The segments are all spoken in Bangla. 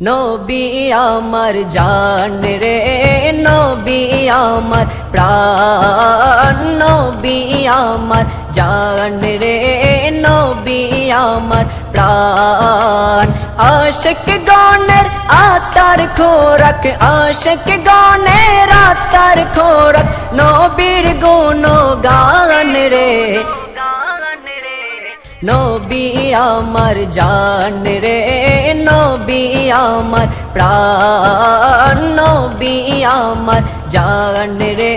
নবী আমার জান রে নবী আমার প্রাণ নবী আমার জান রে নবী আমার প্রাণ আশিক গণের আতার খোরাক আশিক গণের আতার খোরাক নবীর গুণগান রে নবী আমার জান রে নবী আমার প্রাণ নবী আমার জান রে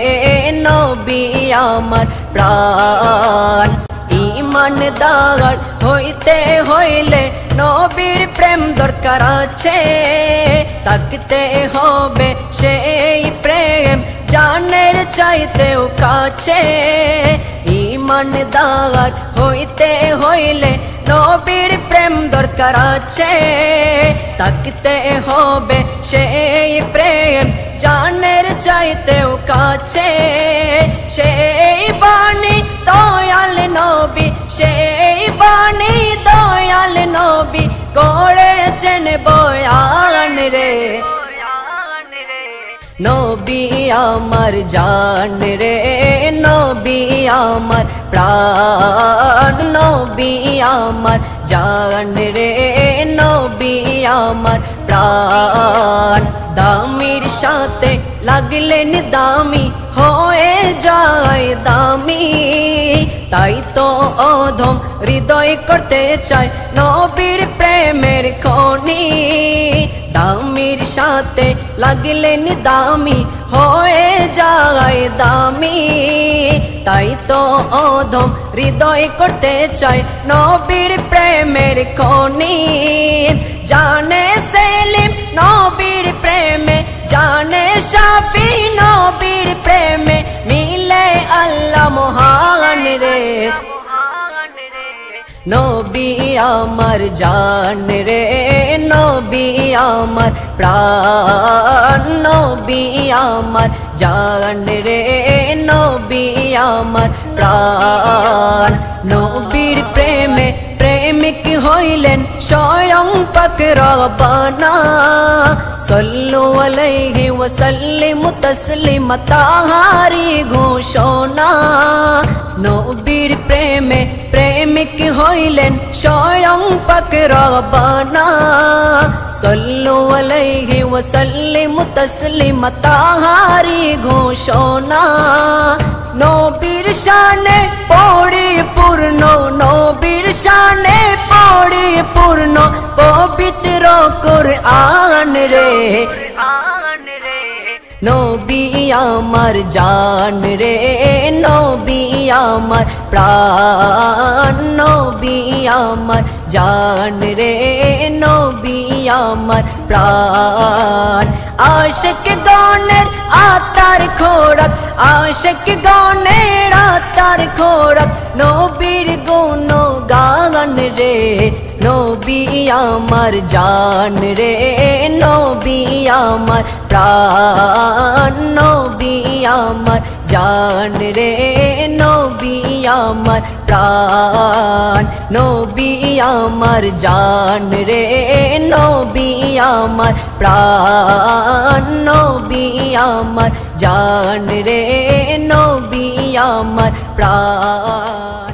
নবী আমার প্রাণ ঈমানদার হইতে হইলে নবীর প্রেম দরকার আছে তাকতে হবে সেই প্রেম জানের চাইতেও কাছে ঈমানদার হইতে হইলে নবীর প্রেম দরকার আছে তাকতে হবে সেই প্রেম জানের চাইতেও কাছে সেই বাণী দয়াল নবী সেই বাণী দয়াল নবী করেছেন বয়ান রে নবী আমার জান রে নবী আমার প্রাণ নবী আমার জান রে নবী আমার প্রাণ দামির সাথে লাগলেন দামি হয়ে যায় দামি তাই তো অধম হৃদয় করতে চায় নবীর প্রেমের খনি দামির সাথে লাগলেন দামি হয়ে যায় দামি তাই তো অধম হৃদয় করতে চায় নবীর প্রেমের খনি জানে সেলিম নবীর প্রেমে জানে শাফি নবীর প্রেমে মিলে আল্লাহ মহান রে নবী আমার জান রে নবী আমার প্রাণ নবী আমার জান রে নবী আমার প্রাণ নবীর প্রেমে প্রেমিক হইলেন স্বয়ং পাক রব্বানা সাল্লু আলাইহি ওয়াসাল্লিমু তাসলিমা তাহারি ঘোষণা নবীর প্রেমে প্রেমিক হইলেন স্বয়ং পাক রব্বানা সাল্লু আলাইহি ওয়াসাল্লিমু তাসলিমা তাহারি ঘোষণা নবীর শানে পরিপূর্ণ নবীর শানে পরিপূর্ণ পবিত্র কুরআন রে নবী আমার জান রে নবী আমার প্রাণ নবী আমার জান রে নবী আমার প্রাণ আশিক গণের আতার খোরাক আশিক গণের আতার খোরাক নবীর গুণগান রে নবী আমার জান রে নবী আমার প্রাণ নবী আমার জান রে নবী আমার প্রাণ নবী আমার জান রে নবী আমার প্রাণ নবী আমার জান রে নবী আমার প্রাণ।